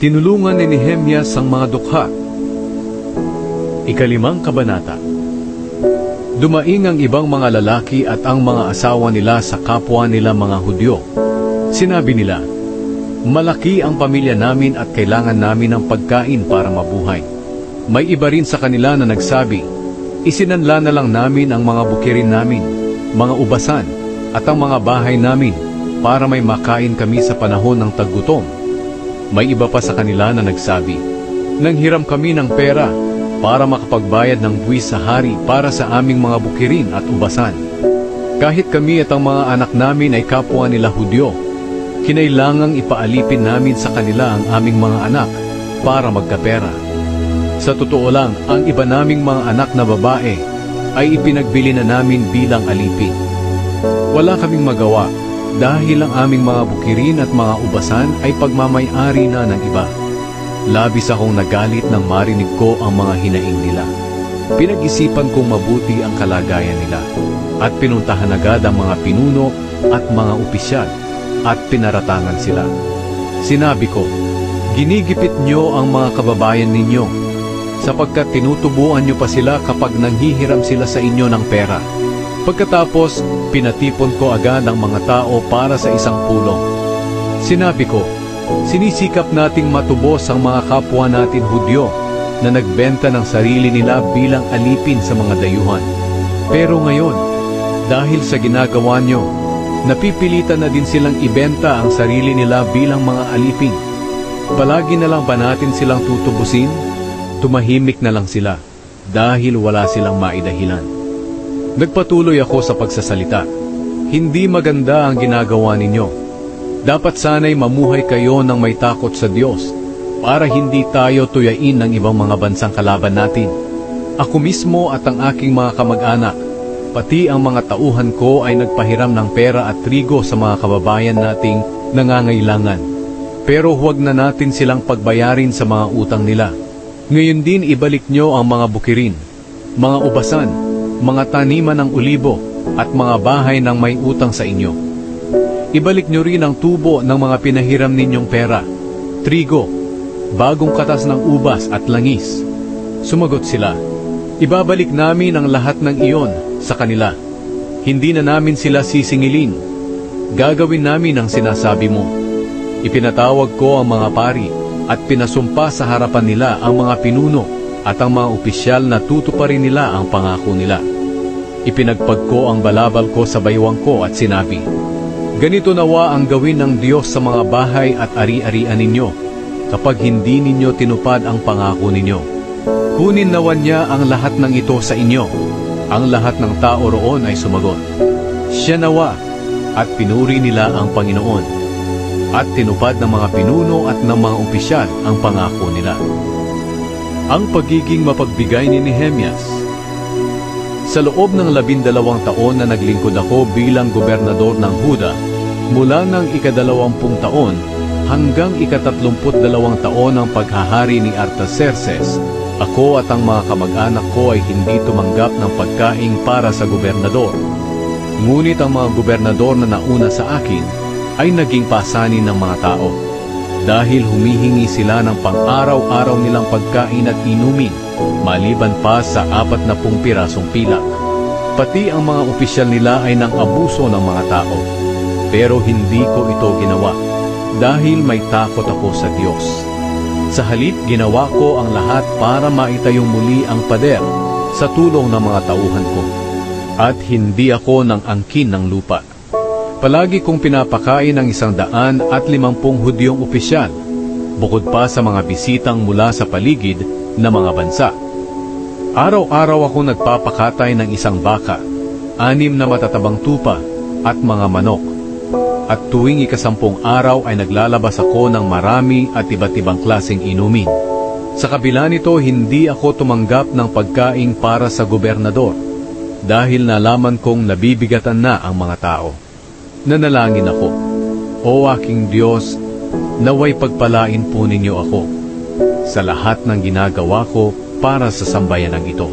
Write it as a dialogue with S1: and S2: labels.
S1: Tinulungan ni Nehemias ang mga dukha. Ikalimang kabanata. Dumaing ang ibang mga lalaki at ang mga asawa nila sa kapwa nila mga Hudyo. Sinabi nila, "Malaki ang pamilya namin at kailangan namin ng pagkain para mabuhay." May iba rin sa kanila na nagsabi, "Isinanla na lang namin ang mga bukirin namin, mga ubasan, at ang mga bahay namin para may makain kami sa panahon ng taggutom." May iba pa sa kanila na nagsabi, "Nanghiram kami ng pera para makapagbayad ng buwis sa hari para sa aming mga bukirin at ubasan. Kahit kami at ang mga anak namin ay kapwa nila Hudyo, kinailangang ipaalipin namin sa kanila ang aming mga anak para magkapera. Sa totoo lang, ang iba naming mga anak na babae ay ipinagbili na namin bilang alipin. Wala kaming magawa dahil ang aming mga bukirin at mga ubasan ay pagmamay-ari na ng iba." Labis akong nagalit nang marinig ko ang mga hinaing nila. Pinag-isipan kong mabuti ang kalagayan nila at pinuntahan agad ang mga pinuno at mga opisyal at pinaratangan sila. Sinabi ko, "Ginigipit nyo ang mga kababayan ninyo sapagkat tinutubuan nyo pa sila kapag nanghihiram sila sa inyo ng pera." Pagkatapos, pinatipon ko agad ang mga tao para sa isang pulong. Sinabi ko, "Sinisikap nating matubos ang mga kapwa natin Hudyo na nagbenta ng sarili nila bilang alipin sa mga dayuhan. Pero ngayon, dahil sa ginagawa nyo, napipilitan na din silang ibenta ang sarili nila bilang mga alipin. Palagi na lang ba natin silang tutubusin?" Tumahimik na lang sila dahil wala silang maidahilan. Nagpatuloy ako sa pagsasalita, "Hindi maganda ang ginagawa ninyo. Dapat sana'y mamuhay kayo ng may takot sa Diyos para hindi tayo tuyain ng ibang mga bansang kalaban natin. Ako mismo at ang aking mga kamag-anak, pati ang mga tauhan ko ay nagpahiram ng pera at trigo sa mga kababayan nating nangangailangan. Pero huwag na natin silang pagbayarin sa mga utang nila. Ngayon din ibalik nyo ang mga bukirin, mga ubasan, mga taniman ng ulibo at mga bahay ng may utang sa inyo. Ibalik nyo rin ang tubo ng mga pinahiram ninyong pera, trigo, bagong katas ng ubas at langis." Sumagot sila, "Ibabalik namin ang lahat ng iyon sa kanila. Hindi na namin sila sisingilin. Gagawin namin ang sinasabi mo." Ipinatawag ko ang mga pari at pinasumpa sa harapan nila ang mga pinuno at ang mga opisyal na tutuparin nila ang pangako nila. Ipinagpag ko ang balabal ko sa baywang ko at sinabi, "Ganito nawa ang gawin ng Diyos sa mga bahay at ari-arian ninyo kapag hindi ninyo tinupad ang pangako ninyo. Kunin nawa niya ang lahat ng ito sa inyo." Ang lahat ng tao roon ay sumagot, "Siya nawa," at pinuri nila ang Panginoon. At tinupad ng mga pinuno at ng mga opisyal ang pangako nila. Ang pagiging mapagbigay ni Nehemias. Sa loob ng 12 taon na naglingkod ako bilang gobernador ng Huda, mula ng ika-20 taon hanggang ika-32 taon ng paghahari ni Artaxerxes, ako at ang mga kamag-anak ko ay hindi tumanggap ng pagkain para sa gobernador. Ngunit ang mga gobernador na nauna sa akin ay naging pasanin ng mga tao, dahil humihingi sila ng pang-araw-araw nilang pagkain at inumin, maliban pa sa 40 pirasong pilak. Pati ang mga opisyal nila ay nang abuso ng mga tao. Pero hindi ko ito ginawa, dahil may takot ako sa Diyos. Sa halip, ginawa ko ang lahat para maitayong muli ang pader sa tulong ng mga tauhan ko. At hindi ako nang angkin ng lupa. Palagi kong pinapakain ng 150 Hudyong opisyal, bukod pa sa mga bisitang mula sa paligid na mga bansa. Araw-araw ako nagpapakatay ng 1 baka, 6 na matatabang tupa at mga manok. At tuwing ika-10 araw ay naglalabas ako ng marami at iba't ibang klaseng inumin. Sa kabila nito, hindi ako tumanggap ng pagkain para sa gobernador, dahil nalaman kong nabibigatan na ang mga tao. Nanalangin ako, "O aking Diyos, naway pagpalain po ninyo ako sa lahat ng ginagawa ko para sa sambayanang ito."